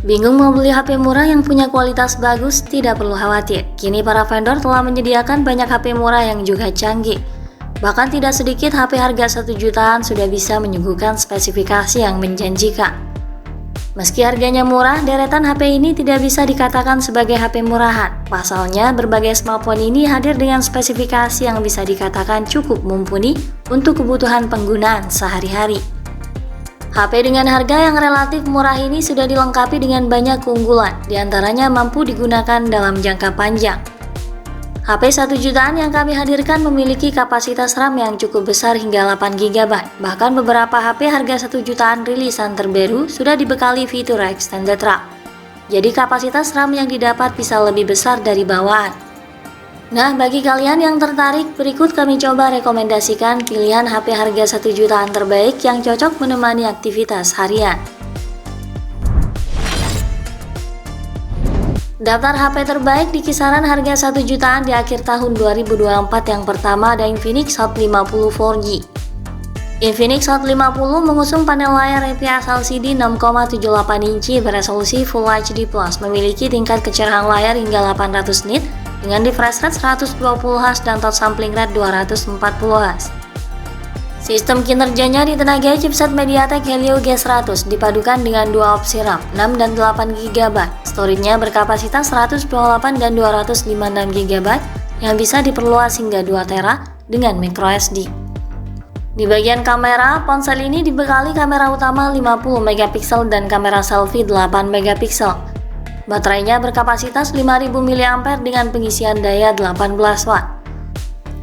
Bingung mau beli HP murah yang punya kualitas bagus? Tidak perlu khawatir. Kini para vendor telah menyediakan banyak HP murah yang juga canggih. Bahkan tidak sedikit HP harga 1 jutaan sudah bisa menyuguhkan spesifikasi yang menjanjikan. Meski harganya murah, deretan HP ini tidak bisa dikatakan sebagai HP murahan. Pasalnya, berbagai smartphone ini hadir dengan spesifikasi yang bisa dikatakan cukup mumpuni untuk kebutuhan penggunaan sehari-hari. HP dengan harga yang relatif murah ini sudah dilengkapi dengan banyak keunggulan, diantaranya mampu digunakan dalam jangka panjang. HP 1 jutaan yang kami hadirkan memiliki kapasitas RAM yang cukup besar hingga 8 GB. Bahkan beberapa HP harga 1 jutaan rilisan terbaru sudah dibekali fitur extended RAM. Jadi kapasitas RAM yang didapat bisa lebih besar dari bawaan. Nah, bagi kalian yang tertarik, berikut kami coba rekomendasikan pilihan HP harga 1 jutaan terbaik yang cocok menemani aktivitas harian. Daftar HP terbaik di kisaran harga 1 jutaan di akhir tahun 2024 yang pertama ada Infinix Hot 50 4G. Infinix Hot 50 mengusung panel layar IPS LCD 6,78 inci beresolusi Full HD+, memiliki tingkat kecerahan layar hingga 800 nit, dengan refresh rate 120Hz dan touch sampling rate 240Hz. Sistem kinerjanya ditenagai chipset MediaTek Helio G100 dipadukan dengan dua opsi RAM 6 dan 8 GB. Storage-nya berkapasitas 128 dan 256 GB yang bisa diperluas hingga 2 TB dengan microSD. Di bagian kamera, ponsel ini dibekali kamera utama 50 MP dan kamera selfie 8 MP. Baterainya berkapasitas 5000 mAh dengan pengisian daya 18 Watt.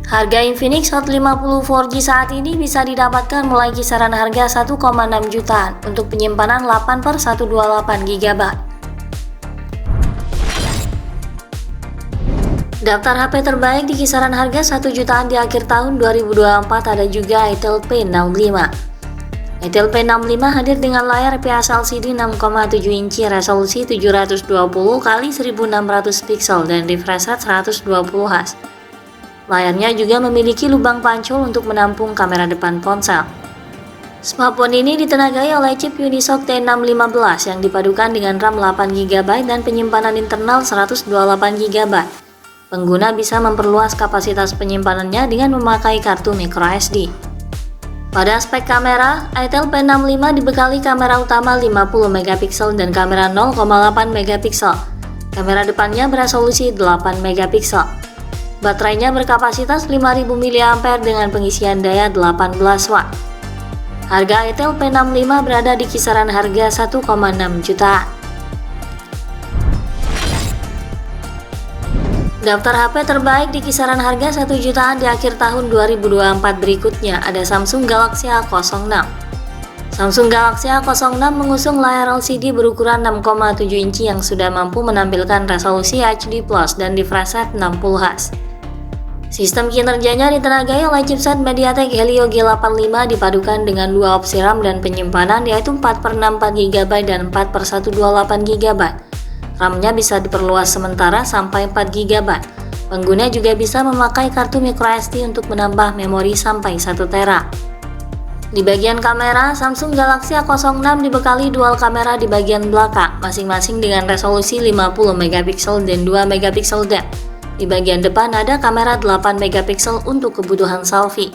Harga Infinix Hot 50 4G saat ini bisa didapatkan mulai kisaran harga 1,6 jutaan untuk penyimpanan 8/128 GB. Daftar HP terbaik di kisaran harga 1 jutaan di akhir tahun 2024 ada juga Itel P65. Itel P65 hadir dengan layar IPS LCD 6,7 inci resolusi 720 x 1600 pixel dan refresh rate 120Hz. Layarnya juga memiliki lubang pancul untuk menampung kamera depan ponsel. Smartphone ini ditenagai oleh chip Unisoc T615 yang dipadukan dengan RAM 8 GB dan penyimpanan internal 128 GB. Pengguna bisa memperluas kapasitas penyimpanannya dengan memakai kartu microSD. Pada aspek kamera, Itel P65 dibekali kamera utama 50 MP dan kamera 0,8 MP. Kamera depannya beresolusi 8 MP. Baterainya berkapasitas 5000 mAh dengan pengisian daya 18 Watt. Harga Itel P65 berada di kisaran harga 1,6 jutaan. Daftar HP terbaik di kisaran harga 1 jutaan di akhir tahun 2024 berikutnya ada Samsung Galaxy A06. Samsung Galaxy A06 mengusung layar LCD berukuran 6,7 inci yang sudah mampu menampilkan resolusi HD+ dan refresh rate 60Hz. Sistem kinerjanya ditenagai oleh chipset MediaTek Helio G85 dipadukan dengan dua opsi RAM dan penyimpanan yaitu 4/64 GB dan 4/128 GB. RAM-nya bisa diperluas sementara sampai 4 GB. Pengguna juga bisa memakai kartu microSD untuk menambah memori sampai 1 TB. Di bagian kamera, Samsung Galaxy A06 dibekali dual kamera di bagian belakang, masing-masing dengan resolusi 50 MP dan 2 MP depth. Di bagian depan ada kamera 8 MP untuk kebutuhan selfie.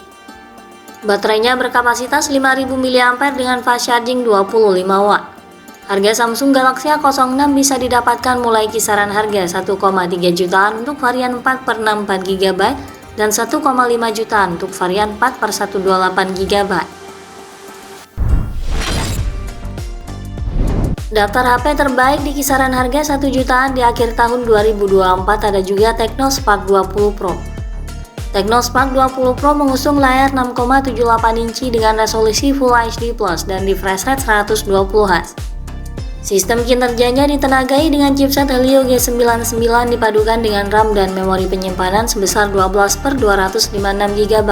Baterainya berkapasitas 5000 mAh dengan fast charging 25 Watt. Harga Samsung Galaxy A06 bisa didapatkan mulai kisaran harga 1,3 jutaan untuk varian 4/64 GB dan 1,5 jutaan untuk varian 4/128 GB. Daftar HP terbaik di kisaran harga 1 jutaan di akhir tahun 2024 ada juga Tecno Spark 20 Pro. Tecno Spark 20 Pro mengusung layar 6,78 inci dengan resolusi Full HD+ dan refresh rate 120Hz. Sistem kinerjanya ditenagai dengan chipset Helio G99 dipadukan dengan RAM dan memori penyimpanan sebesar 12/256 GB.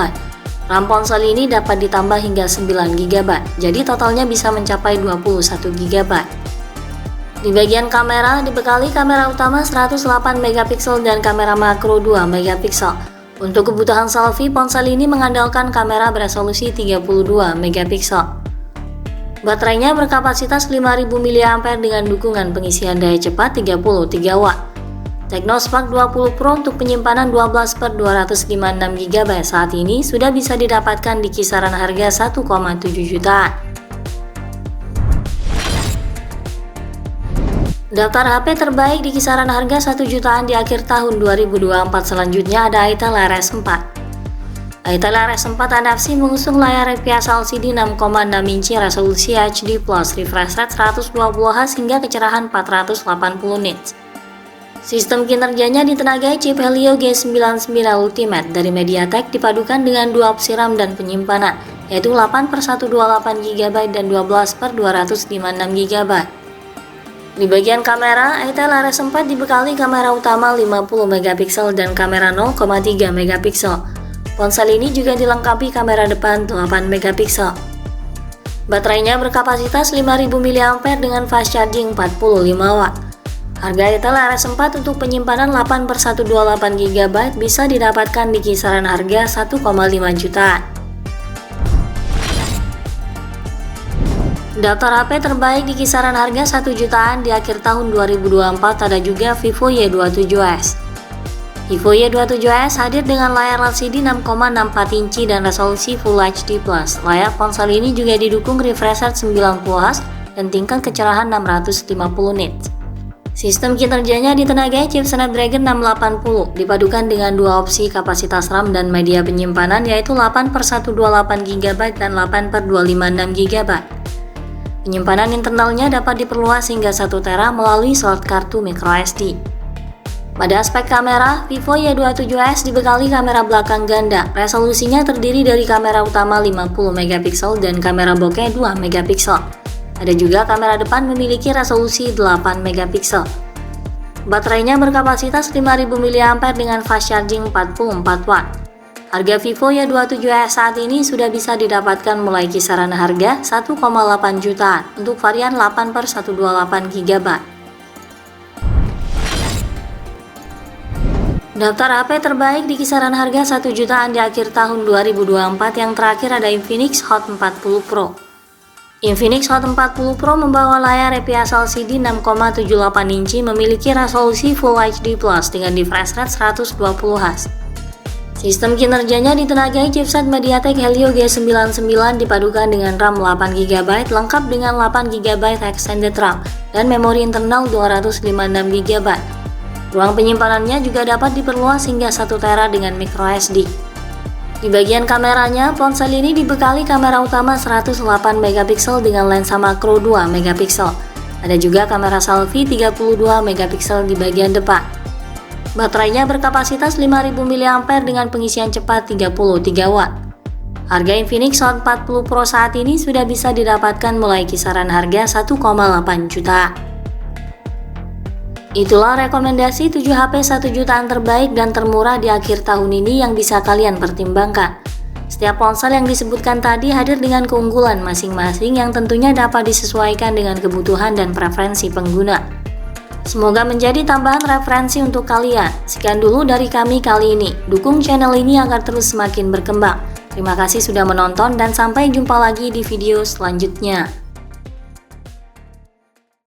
RAM ponsel ini dapat ditambah hingga 9 GB, jadi totalnya bisa mencapai 21 GB. Di bagian kamera, dibekali kamera utama 108 MP dan kamera makro 2 MP. Untuk kebutuhan selfie, ponsel ini mengandalkan kamera beresolusi 32 MP. Baterainya berkapasitas 5000 mAh dengan dukungan pengisian daya cepat 33 Watt. Technospark 20 Pro untuk penyimpanan 12/256 GB saat ini sudah bisa didapatkan di kisaran harga 1,7 jutaan. Daftar HP terbaik di kisaran harga 1 jutaan di akhir tahun 2024 selanjutnya ada Itel RS4. Itel RS4 NFC mengusung layar IPS LCD 6,6 inci resolusi HD+, refresh rate 120Hz hingga kecerahan 480 nits. Sistem kinerjanya ditenagai chip Helio G99 Ultimate dari MediaTek dipadukan dengan dua opsi RAM dan penyimpanan, yaitu 8/128 GB dan 12/256 GB. Di bagian kamera, Itel RS4 dibekali kamera utama 50 megapiksel dan kamera 0,3 megapiksel. Ponsel ini juga dilengkapi kamera depan 8 megapiksel. Baterainya berkapasitas 5000 mAh dengan fast charging 45 Watt. Harga Itel RS4 untuk penyimpanan 8/128 GB bisa didapatkan di kisaran harga 1,5 jutaan. Daftar HP terbaik di kisaran harga 1 jutaan di akhir tahun 2024 ada juga Vivo Y27s. Vivo Y27s hadir dengan layar LCD 6,64 inci dan resolusi Full HD+. Layar ponsel ini juga didukung refresh rate 90Hz dan tingkat kecerahan 650 nits. Sistem kinerjanya ditenagai chip Snapdragon 680, dipadukan dengan dua opsi kapasitas RAM dan media penyimpanan yaitu 8/128 GB dan 8/256 GB. Penyimpanan internalnya dapat diperluas hingga 1 TB melalui slot kartu microSD. Pada aspek kamera, Vivo Y27s dibekali kamera belakang ganda. Resolusinya terdiri dari kamera utama 50 megapiksel dan kamera bokeh 2 megapiksel. Ada juga kamera depan memiliki resolusi 8 megapiksel. Baterainya berkapasitas 5000 mAh dengan fast charging 44 Watt. Harga Vivo Y27s saat ini sudah bisa didapatkan mulai kisaran harga 1,8 jutaan untuk varian 8/128 GB. Daftar HP terbaik di kisaran harga 1 jutaan di akhir tahun 2024 yang terakhir ada Infinix Hot 40 Pro. Infinix Hot 40 Pro membawa layar IPS LCD 6,78 inci memiliki resolusi Full HD+ dengan refresh rate 120Hz. Sistem kinerjanya ditenagai chipset MediaTek Helio G99 dipadukan dengan RAM 8 GB lengkap dengan 8 GB extended RAM dan memori internal 256 GB. Ruang penyimpanannya juga dapat diperluas hingga 1 TB dengan microSD. Di bagian kameranya, ponsel ini dibekali kamera utama 108 megapiksel dengan lensa makro 2 megapiksel. Ada juga kamera selfie 32 megapiksel di bagian depan. Baterainya berkapasitas 5000 mAh dengan pengisian cepat 33 Watt. Harga Infinix Hot 40 Pro saat ini sudah bisa didapatkan mulai kisaran harga 1,8 juta. Itulah rekomendasi 7 HP 1 jutaan terbaik dan termurah di akhir tahun ini yang bisa kalian pertimbangkan. Setiap ponsel yang disebutkan tadi hadir dengan keunggulan masing-masing yang tentunya dapat disesuaikan dengan kebutuhan dan preferensi pengguna. Semoga menjadi tambahan referensi untuk kalian. Sekian dulu dari kami kali ini. Dukung channel ini agar terus semakin berkembang. Terima kasih sudah menonton dan sampai jumpa lagi di video selanjutnya.